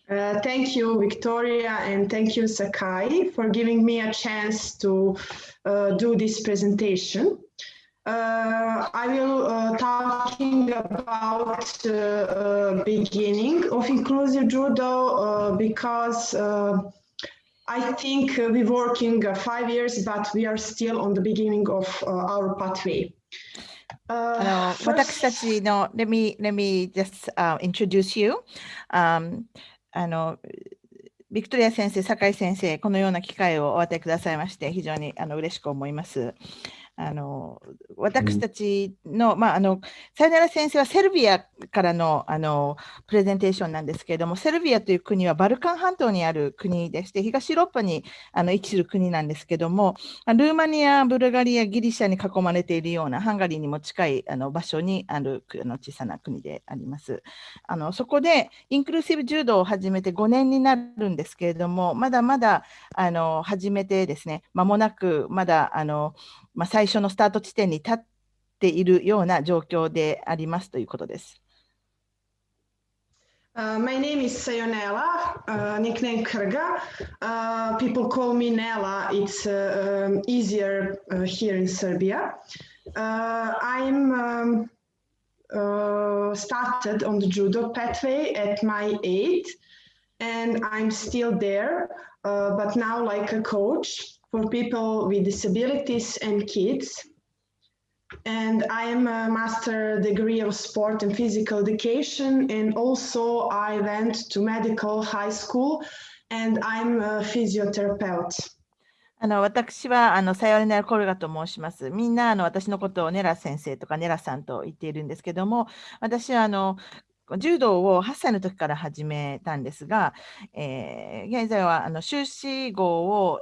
Thank you, Victoria, and thank you, Sakai, for giving me a chance to do this presentation. I will talking about beginning of inclusive judo because I think we're working 5 years, but we are still on the beginning of our pathway. 私たちの let me just introduce you. ビクトリア先生、酒井先生、このような機会をお与えくださいまして、非常に嬉しく思います。私たちの、さよなら先生はセルビアからの、プレゼンテーションなんですけれども、セルビアという国はバルカン半島にある国でして、東ヨーロッパに位置する国なんですけれども、ルーマニア、ブルガリア、ギリシャに囲まれているような、ハンガリーにも近い場所にある小さな国であります。そこでインクルーシブ柔道を始めて5年になるんですけれども、まだまだ始めてですね、間もなくまだ最初のスタート地点に立っているような状況でありますということです。My name is Sајонела, nickname Krga. People call me Nela. It's easier here in Serbia. I'm started on the judo pathway at my age, and I'm still there, but now like a coach for people with disabilities and kids. And I am a master degree of sport and physical education, and also I went to medical high school, and I'm a physiotherapist. 私はサヨネラ・コルガと申します。みんな私のことをネラ先生とかネラさんと言っているんですけども、私は柔道を8歳の時から始めたんですが、現在は修士号を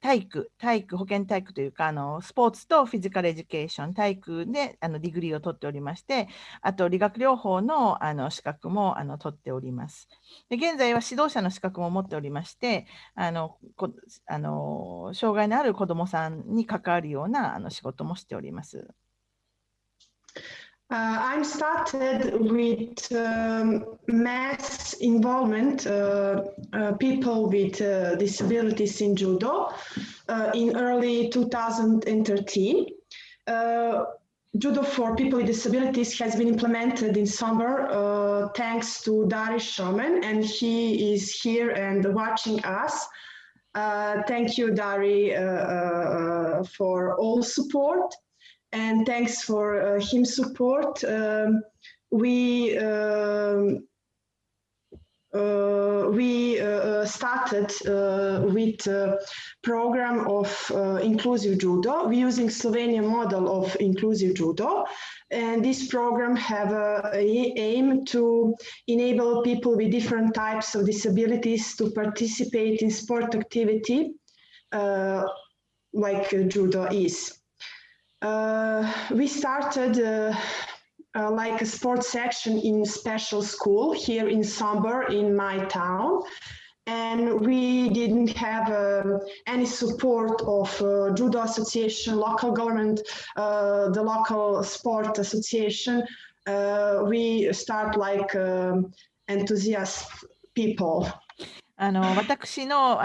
保健体育というか、スポーツとフィジカルエデュケーション、体育でディグリーを取っておりまして、あと理学療法の資格も取っております。で、現在は指導者の資格も持っておりまして、障害のある子どもさんに関わるような仕事もしております。I'm started with mass involvement, people with disabilities in judo in early 2013. Judo for people with disabilities has been implemented in summer thanks to Dari Shaman, and he is here and watching us. Thank you, Dari, for all support. And thanks for him support. We started with a program of inclusive judo. We're using Slovenian model of inclusive judo, and this program have a aim to enable people with different types of disabilities to participate in sport activity like judo is. We started like a sports section in special school here in Sombor in my town, and we didn't have any support of judo association, local government, the local sport association. We start like enthusiast people. 私の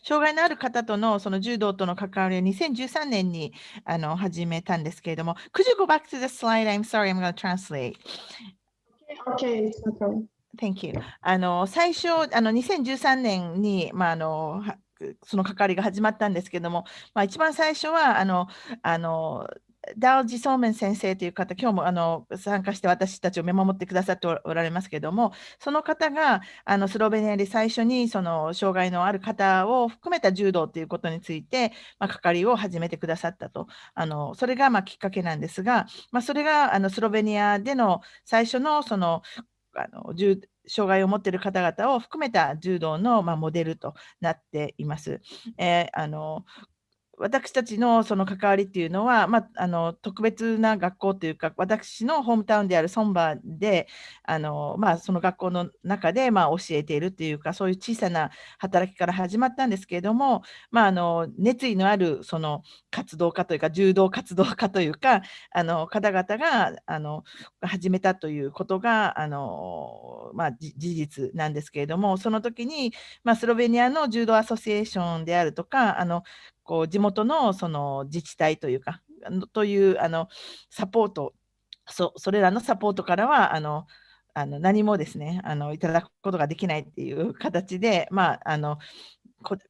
障害のある方とのその柔道との関わりは2013年に始めたんですけれども、Could you go back to the slide? I'm sorry, I'm going to translate. Okay, it's no problem. Thank you. 最初2013年にその関わりが始まったんですけれども、一番最初はダウジ・ソーメン先生という方、今日も参加して私たちを見守ってくださっておられますけれども、その方がスロベニアで最初にその障害のある方を含めた柔道ということについて、関わりを始めてくださったと、それがきっかけなんですが、それがスロベニアでの最初のその障害を持っている方々を含めた柔道のモデルとなっています。私たちのその関わりっていうのは、特別な学校というか、私のホームタウンであるソンバで、その学校の中で、教えているというか、そういう小さな働きから始まったんですけれども、熱意のあるその活動家というか、柔道活動家というか、方々が始めたということが、事実なんですけれども、その時に、スロベニアの柔道アソシエーションであるとか、こう地元のその自治体というか、というサポート、それらのサポートからは何もですねいただくことができないっていう形で、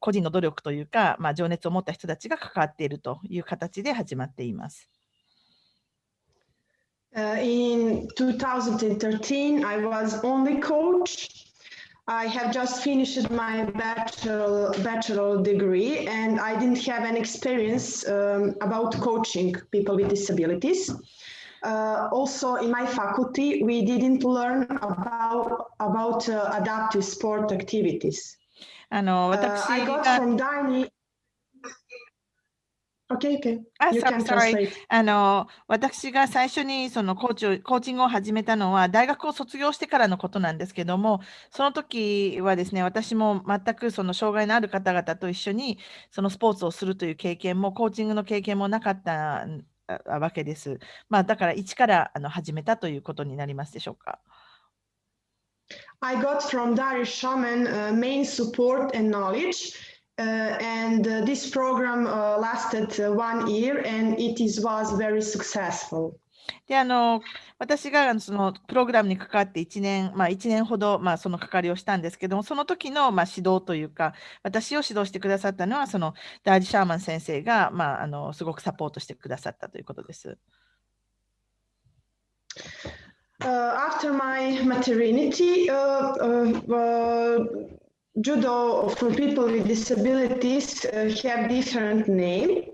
個人の努力というか、情熱を持った人たちが関わっているという形で始まっています。In 2013, I was only coach. I have just finished my bachelor degree, and I didn't have any experience about coaching people with disabilities. Also, in my faculty, we didn't learn about adaptive sport activities. I got from Dani. Okay. You can translate. 私が最初にそのコーチングを始めたのは大学を卒業してからのことなんですけども、その時はですね、私も全くその障害のある方々と一緒にそのスポーツをするという経験も、コーチングの経験もなかったわけです。だから一から始めたということになりますでしょうか。I got from Darius Shaman main support and knowledge. And this program lasted 1 year, and it was very successful. で私がそのプログラムに関わって1年、1年ほど、その関わりをしたんですけども、その時の、指導というか、私を指導してくださったのは、そのダージ・シャーマン先生が、すごくサポートしてくださったということです。After my maternity, judo for people with disabilities have different name,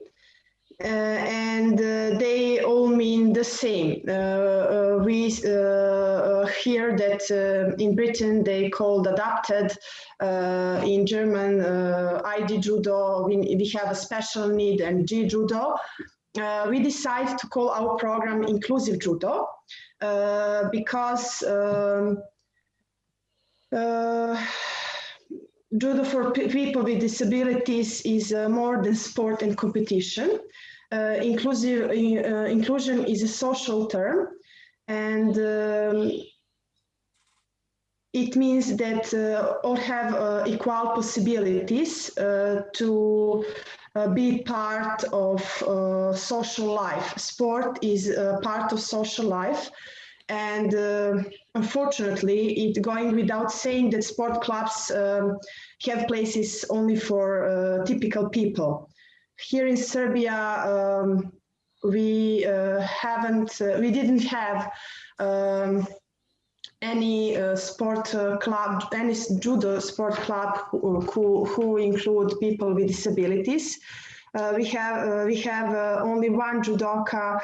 and they all mean the same. We hear that in Britain they called adapted. In German, ID judo. We have a special need and G judo. We decided to call our program inclusive judo. Because judo for people with disabilities is more than sport and competition. Inclusion is a social term, and it means that all have equal possibilities to be part of social life. Sport is part of social life, and unfortunately, it's going without saying that sport clubs have places only for typical people. Here in Serbia, we didn't have any sport club, any judo sport club who include people with disabilities. We have only one judoka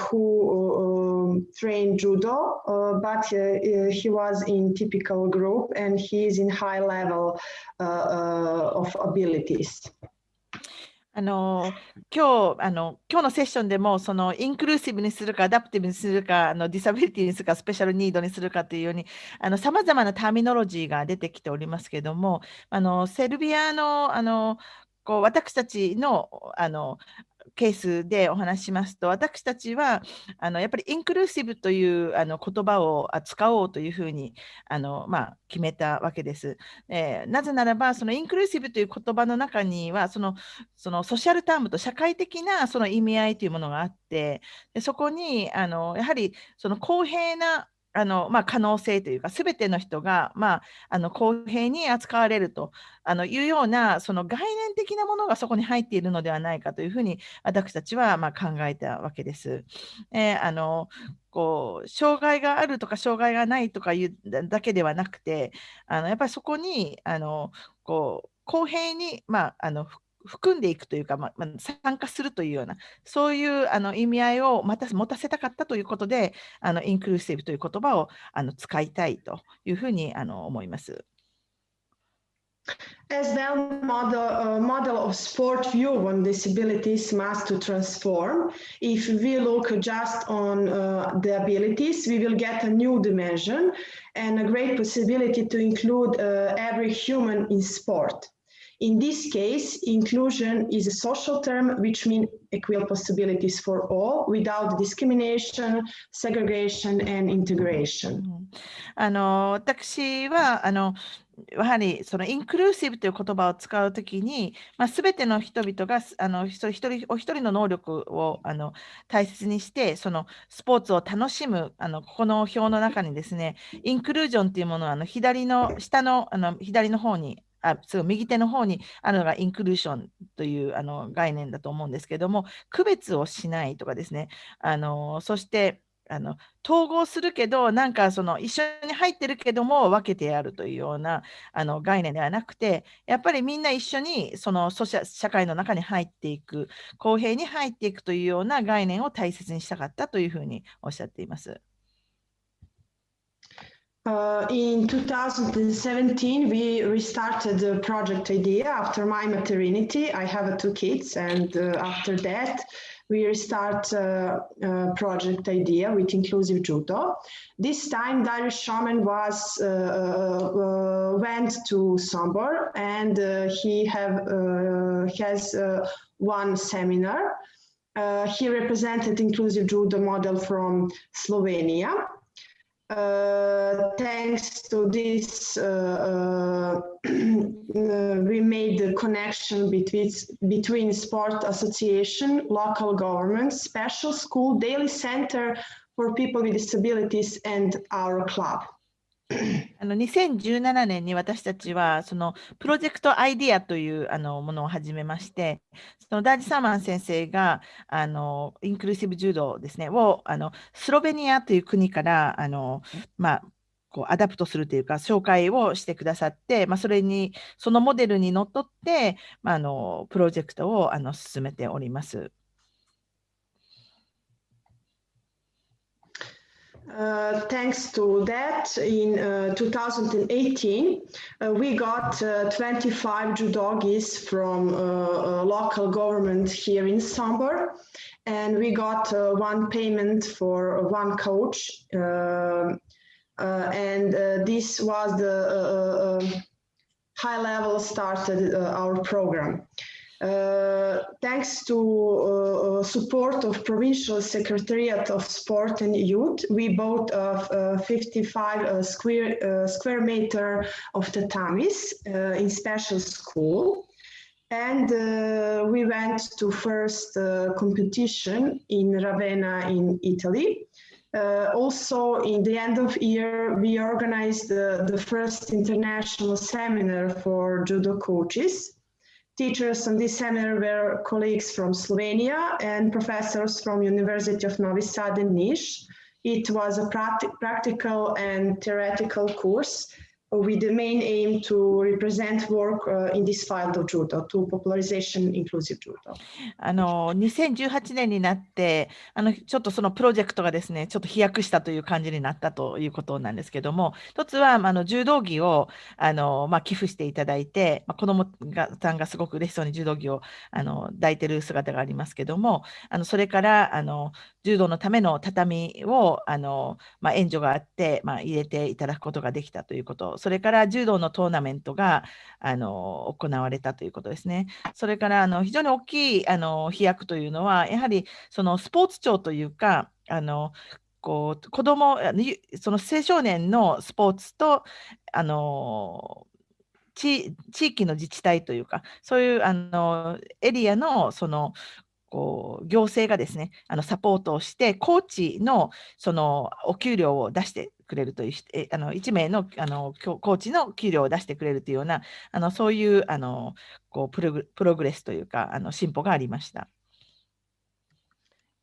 who trained judo, but he was in typical group and he is in high level of abilities. 今日のセッションでもそのインクルーシブにするかアダプティブにするかディサビリティにするかスペシャルニードにするかというようにさまざまなターミノロジーが出てきておりますけれどもセルビアの私たちのケースでお話ししますと、私たちはやっぱりインクルーシブという言葉を使おうというふうに決めたわけです。なぜならば、そのインクルーシブという言葉の中には、そのソシャルタームと社会的なその意味合いというものがあって、そこにやはりその公平な可能性というか、すべての人が、公平に扱われるというような、その概念的なものがそこに入っているのではないかというふうに、私たちは考えたわけです。障害があるとか、障害がないとかいうだけではなくて、やっぱりそこに公平に、含んでいくというか、参加するというような、そういう意味合いを持たせたかったということで、インクルーシブという言葉を使いたいというふうに思います。As well, model of sport view on disabilities must to transform. If we look just on the abilities, we will get a new dimension and a great possibility to include every human in sport. In this case, inclusion is a social term, which means equal possibilities for all without discrimination, segregation, and integration. 私はやはりそのインクルーシブという言葉を使うときに、すべての人々が一人お一人の能力を大切にして、そのスポーツを楽しむ、ここの表の中にですね、インクルージョンというものは左の下の左の方に、右手の方にあるのがインクルーションという概念だと思うんですけれども、区別をしないとかですね、そして統合するけど、なんかその一緒に入ってるけども分けてやるというような概念ではなくて、やっぱりみんな一緒にその社会の中に入っていく、公平に入っていくというような概念を大切にしたかったというふうにおっしゃっています。In 2017, we restarted the project idea after my maternity. I have 2 kids, and after that, we restart project idea with inclusive judo. This time, Darius Shaman went to Sombor, and he has one seminar. He represented inclusive judo model from Slovenia. Thanks to this, we made the connection between sport association, local government, special school, daily center for people with disabilities, and our club. 2017年に私たちはそのプロジェクトアイディアというものを始めまして、そのダージ・サーマン先生がインクルーシブ柔道ですねをスロベニアという国からこうアダプトするというか紹介をしてくださって、そのモデルにのっとって、プロジェクトを進めております。Thanks to that, in 2018, we got 25 judogis from local government here in Sombor, and we got one payment for one coach, and this was the high level started our program. Thanks to support of Provincial Secretariat of Sport and Youth, we bought 55 square meter of tatamis in special school. And we went to first competition in Ravenna in Italy. Also, in the end of year, we organized the first international seminar for judo coaches. Teachers on this seminar were colleagues from Slovenia and professors from University of Novi Sad and Niš. It was a practical and theoretical course with the main aim to represent work in this field of judo, to popularization inclusive judo. 2018年になってちょっとそのプロジェクトがですねちょっと飛躍したという感じになったということなんですけども、一つは柔道着を寄付していただいて、子どもさんがすごく嬉しそうに柔道着を抱いてる姿がありますけども、それから柔道のための畳を援助があって、入れていただくことができたということ、それから柔道のトーナメントが行われたということですね。それから非常に大きい飛躍というのは、やはりそのスポーツ庁というか子どもその青少年のスポーツと地域の自治体というか、そういうエリアのその行政がですねサポートをして、コーチのそのお給料を出してくれるという1名のコーチの給料を出してくれるというようなそういうプログレスというか進歩がありました。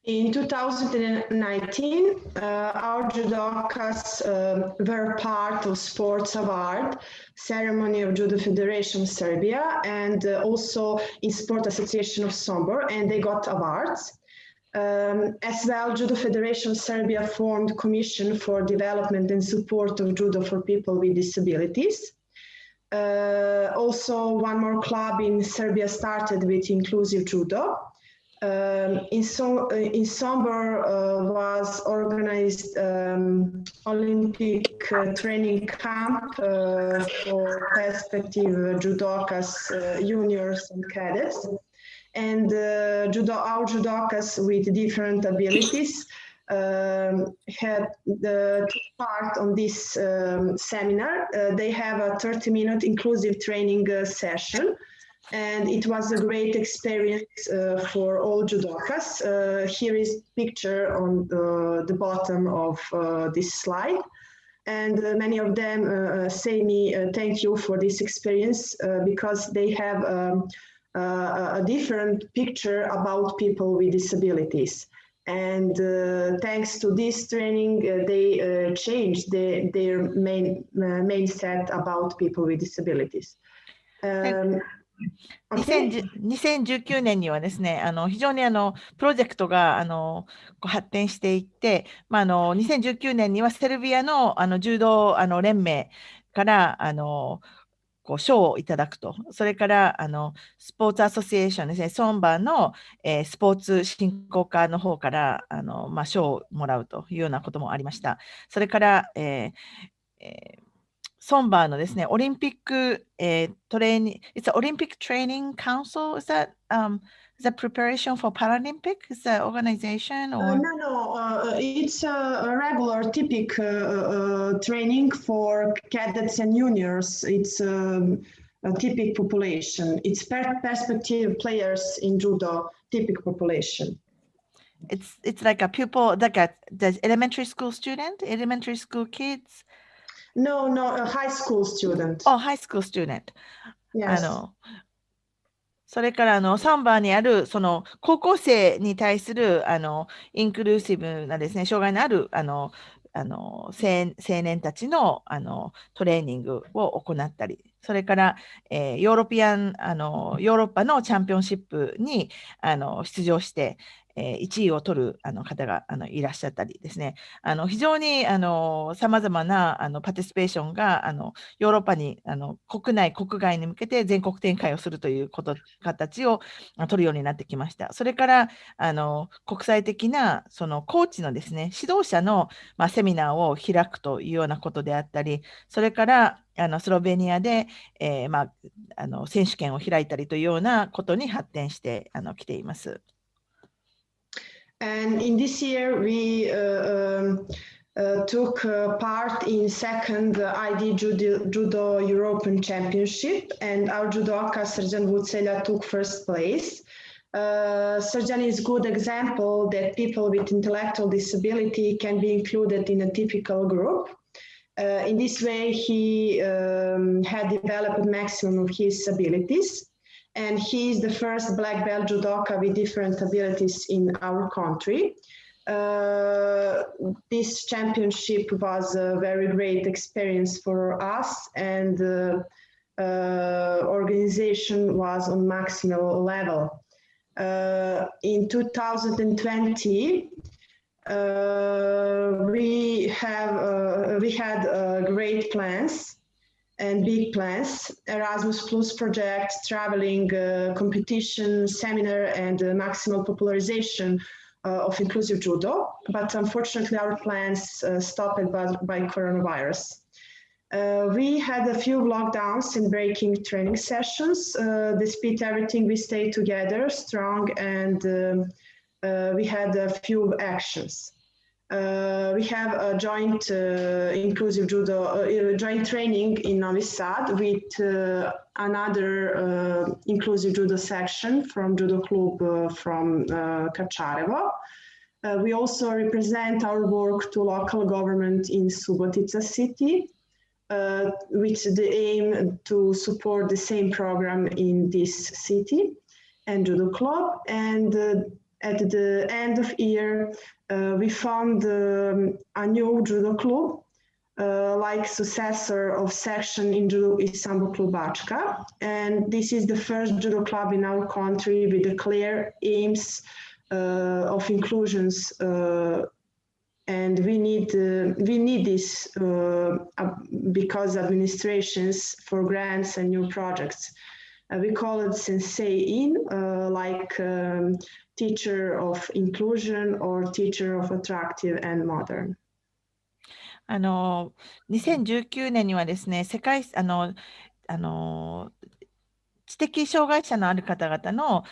In 2019, our judokas were part of Sports Award ceremony of Judo Federation Serbia and also in Sport Association of Sombor, and they got awards. As well, Judo Federation Serbia formed Commission for Development and Support of Judo for People with Disabilities. Also, one more club in Serbia started with inclusive judo. In Sombor was organized Olympic training camp for prospective judokas, juniors and cadets. And our judokas with different abilities had took part on this seminar. They have a 30-minute inclusive training session, and it was a great experience for all judokas. Here is picture on the bottom of this slide. And many of them say me thank you for this experience because they have a different picture about people with disabilities. And thanks to this training, they changed their mindset about people with disabilities. 2019年にはですね、非常にプロジェクトが発展していって、2019年にはセルビアの柔道連盟から賞をいただくと、それからスポーツアソシエーションですね、ソンバの、スポーツ振興課の方から賞をもらうというようなこともありました。それから、ソンバーのですね、オリンピック、トレーニング、It's an Olympic Training Council. Is that preparation for Paralympic? Is that organization or? No. It's a regular, typical training for cadets and juniors. It's a typical population. It's perspective players in judo, typical population. It's like a pupil, like the elementary school student, elementary school kids. No, a high school student. Oh, high school student. Yes. それからサンバーにあるその高校生に対するインクルーシブなですね、障害のある青年たちのトレーニングを行ったり、それから、ヨーロッパのチャンピオンシップに出場して1位を取る方がいらっしゃったりですね、非常にさまざまなパティシペーションがヨーロッパに国内国外に向けて全国展開をするという形を取るようになってきました。それから国際的なそのコーチのですね、指導者のセミナーを開くというようなことであったり、それからスロベニアで選手権を開いたりというようなことに発展してきています。And in this year, we took part in second ID Judo European Championship, and our judoka Srđan Vucelja took first place. Srđan is a good example that people with intellectual disability can be included in a typical group. In this way, he had developed maximum of his abilities. And he is the first black belt judoka with different abilities in our country. This championship was a very great experience for us, and the organization was on maximal level. In 2020, we had great plans and big plans, Erasmus Plus project, traveling, competition, seminar, and maximal popularization of inclusive judo. But unfortunately, our plans stopped by coronavirus. We had a few lockdowns and breaking training sessions. Despite everything, we stayed together, strong, and we had a few actions. We have a joint inclusive judo joint training in Novi Sad with another inclusive judo section from Judo Club from Kačarevo. We also represent our work to local government in Subotica city with the aim to support the same program in this city and Judo Club. And at the end of year, we found a new judo club, like successor of section in Judo Istanbul Club Bačka. And this is the first judo club in our country with the clear aims of inclusions and we need this because administrations for grants and new projects. We call it sensei like teacher of inclusion or teacher of attractive and modern. 2019年にはですね、知的障害者のある方々の、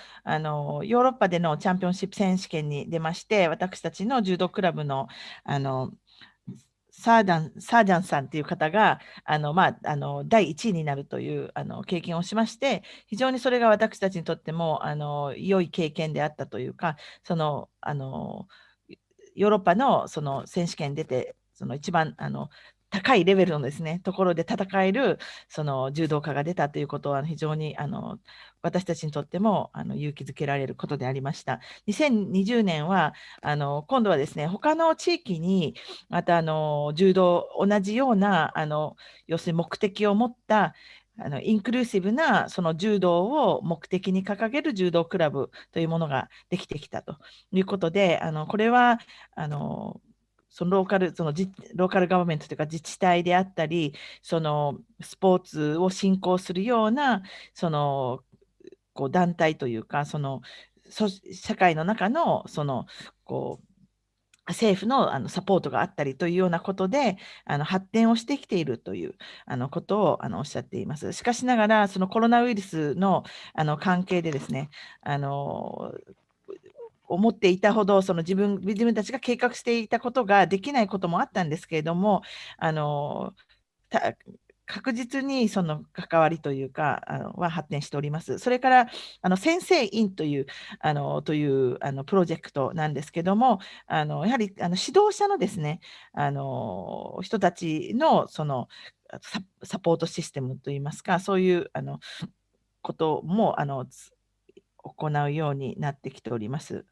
ヨーロッパでのチャンピオンシップ選手権に出まして、私たちの柔道クラブの、サージャンさんという方が第1位になるという経験をしまして、非常にそれが私たちにとっても良い経験であったというか、ヨーロッパのその選手権に出て、一番高いレベルのですね、ところで戦えるその柔道家が出たということは非常に私たちにとっても勇気づけられることでありました。2020年は今度はですね、他の地域にまた柔道同じような要するに目的を持ったインクルーシブなその柔道を目的に掲げる柔道クラブというものができてきたということで、これはそのローカルガバメントというか自治体であったり、そのスポーツを振興するようなその団体というか、その社会の中のその政府のサポートがあったりというようなことで発展をしてきているということをおっしゃっています。しかしながら、そのコロナウイルスの関係でですね、思っていたほど自分たちが計画していたことができないこともあったんですけれども、確実にその関わりというかは発展しております。それから先生院というプロジェクトなんですけども、やはり指導者のですね人たちのそのサポートシステムといいますか、そういうことも行うようになってきております。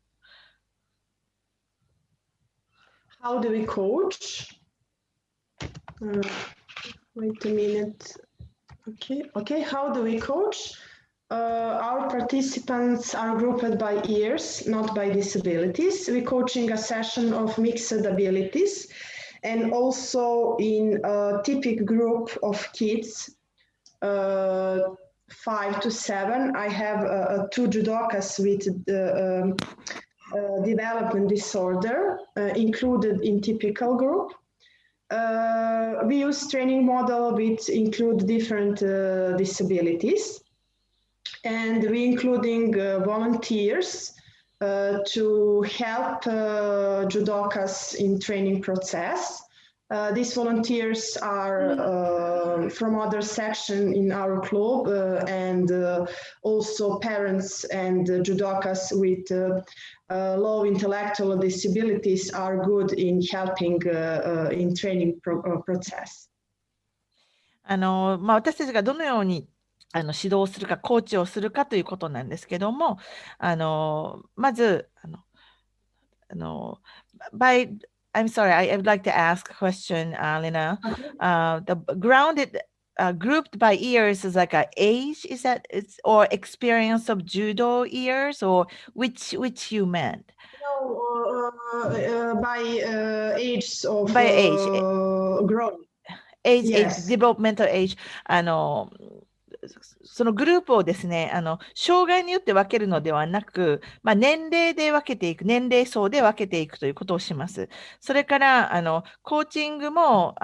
How do we coach? Wait a minute. Okay. How do we coach? Our participants are grouped by years, not by disabilities. We're coaching a session of mixed abilities, and also in a typical group of kids, 5 to 7. I have 2 judokas with development disorder included in typical group. We use training model which include different disabilities, and we including volunteers to help judokas in training process. These volunteers are from other section in our club and also parents and judokas with low intellectual disabilities are good in helping in training process. 私たちがどのように指導するか、コーチをするかということなんですけども、まずI'm sorry, I would like to ask a question, Lena. The grounded grouped by years is like a age, is that it's or experience of judo years, or which you meant? No, by age of by age, growth. age, Yes. developmental age. そのグループをですね、障害によって分けるのではなく、年齢で分けていく、年齢層で分けていくということをします。それから、コーチングも、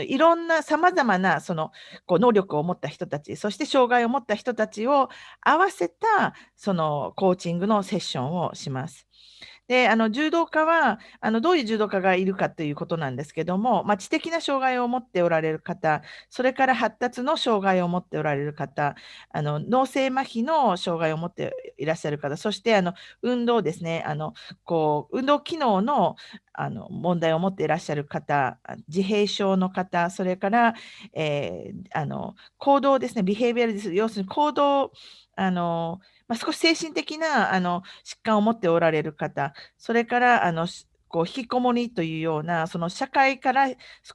いろんなさまざまなその能力を持った人たち、そして障害を持った人たちを合わせたそのコーチングのセッションをします。で、柔道家はどういう柔道家がいるかということなんですけども、知的な障害を持っておられる方、それから発達の障害を持っておられる方、脳性麻痺の障害を持っていらっしゃる方、そして運動ですね、運動機能の問題を持っていらっしゃる方、自閉症の方、それから、行動ですね、ビヘイビアルです。要するに行動、少し精神的な疾患を持っておられる方、それから引きこもりというような、その社会から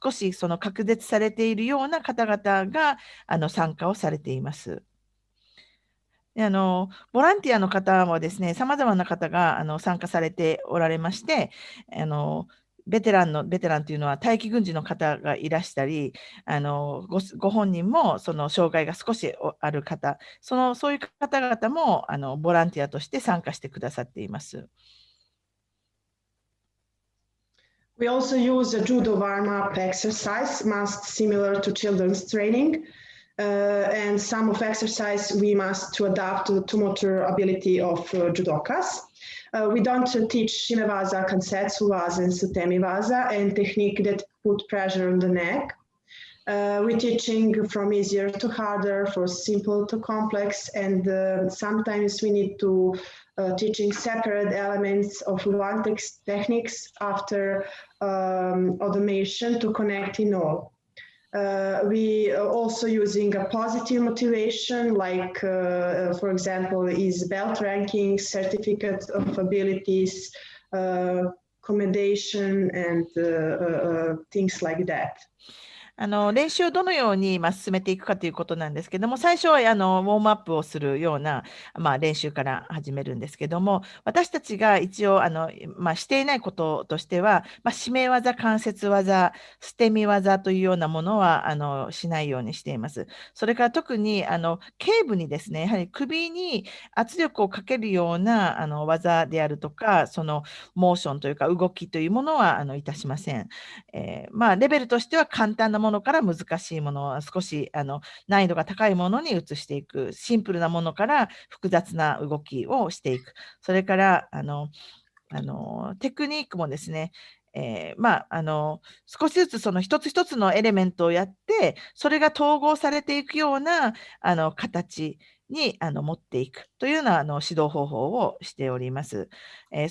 少しその隔絶されているような方々が参加をされています。ボランティアの方もですね、さまざまな方が参加されておられまして、ベテランというのは待機軍人の方がいらしたり、ご本人もその障害が少しある方、そういう方々もボランティアとして参加してくださっています。We also use a judo warm-up exercise, most similar to children's training. And some of exercise we must to adapt to motor ability of judokas. We don't teach shimewaza, kansetsu waza, and sutemi waza, and technique that put pressure on the neck. We're teaching from easier to harder, from simple to complex, and sometimes we need to teaching separate elements of one techniques after automation to connect in all. We are also using a positive motivation, like, for example, is belt ranking, certificate of abilities, commendation, and things like that. 練習をどのように進めていくかということなんですけども、最初はウォームアップをするような練習から始めるんですけども、私たちが一応していないこととしては、締め技、関節技、捨て身技というようなものはしないようにしています。それから特に頸部にですね、やはり首に圧力をかけるような技であるとか、そのモーションというか動きというものはいたしません。レベルとしては簡単なものから難しいものは少し難易度が高いものに移していく、シンプルなものから複雑な動きをしていく、それからテクニックもですね、少しずつその一つ一つのエレメントをやって、それが統合されていくような形に持っていくというような指導方法をしております。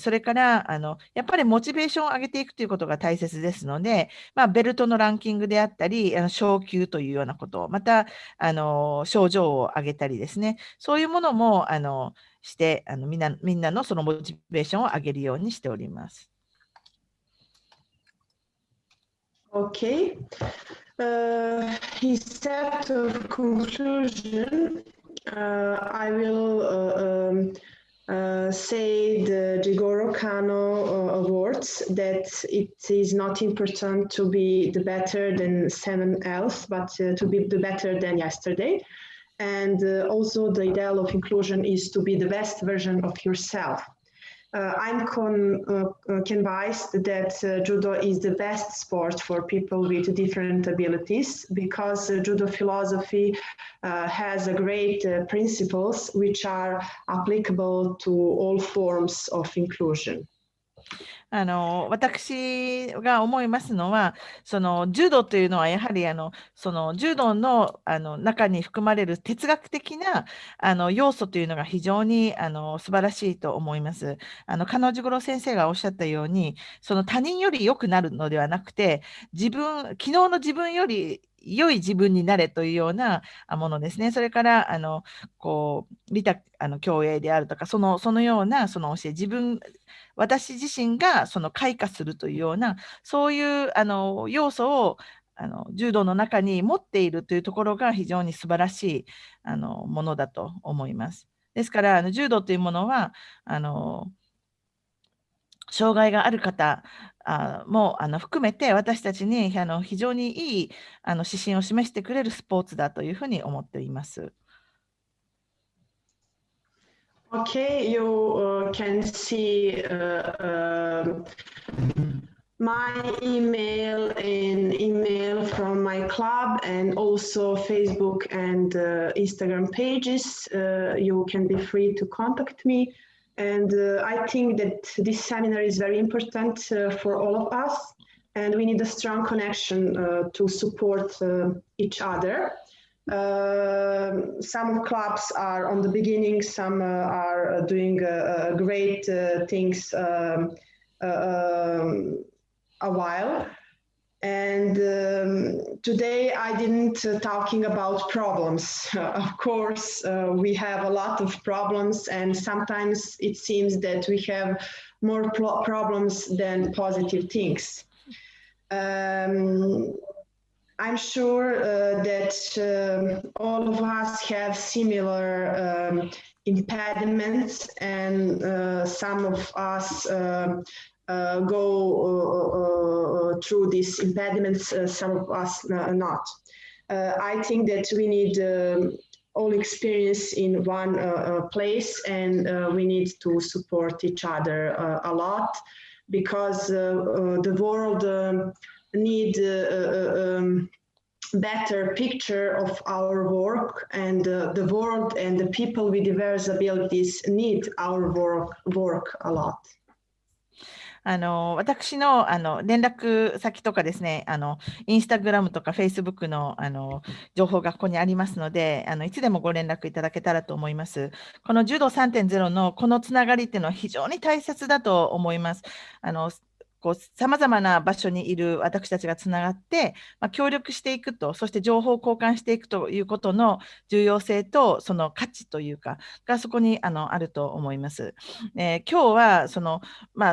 それからやっぱりモチベーションを上げていくということが大切ですので、ベルトのランキングであったり、昇級というようなこと、また症状を上げたりですね、そういうものもしてみんなのそのモチベーションを上げるようにしております。Okay. Instead of conclusion, I will say the Jigoro Kano awards that it is not important to be the better than someone else, but to be the better than yesterday. And also the ideal of inclusion is to be the best version of yourself. I'm convinced that judo is the best sport for people with different abilities because judo philosophy has a great principles which are applicable to all forms of inclusion. 私が思いますのは、その柔道というのはやはりその柔道の中に含まれる哲学的な要素というのが非常に素晴らしいと思います。加納治五郎先生がおっしゃったように、その他人より良くなるのではなくて、昨日の自分より良い自分になれというようなものですね。それから利他共栄であるとか、そのようなその教え、私自身がその開花するというような、そういう要素を柔道の中に持っているというところが非常に素晴らしいものだと思います。ですから柔道というものは障害がある方も含めて私たちに非常にいい指針を示してくれるスポーツだというふうに思っています。Okay, you can see my email and email from my club and also Facebook and Instagram pages. You can be free to contact me. And I think that this seminar is very important for all of us. And we need a strong connection to support each other. Some clubs are on the beginning, some are doing great things a while. And today I didn't talking about problems. Of course, we have a lot of problems and sometimes it seems that we have more problems than positive things. I'm sure that all of us have similar impediments, and some of us go through these impediments, some of us not. I think that we need all experience in one place, and we need to support each other a lot, because the world need better picture of our work, and the world and the people with diverse abilities need our work a lot. 私の、連絡先とかですね、インスタグラムとかフェイスブックの、情報がここにありますので、いつでもご連絡いただけたらと思います。この柔道 3.0 のこのつながりっていうのは非常に大切だと思います。さまざまな場所にいる私たちがつながって、協力していくと、そして情報交換していくということの重要性と、その価値というか、がそこにあると思います。今日は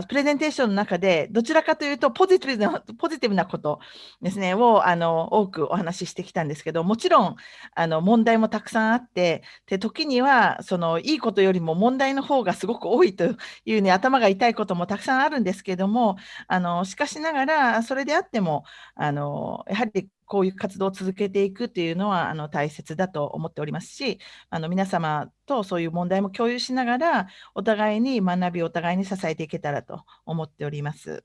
プレゼンテーションの中で、どちらかというとポジティブなことですね、を多くお話ししてきたんですけど、もちろん問題もたくさんあって、で時にはいいことよりも問題の方がすごく多いというね、頭が痛いこともたくさんあるんですけども、しかしながら、それであっても、やはりこういう活動を続けていくというのは大切だと思っておりますし、皆様とそういう問題も共有しながら、お互いに学び、お互いに支えていけたらと思っております。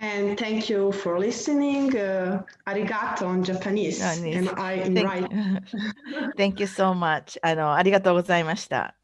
And thank you for listening. Arigato on Japanese. Am I in right? Thank you so much. ありがとうございました。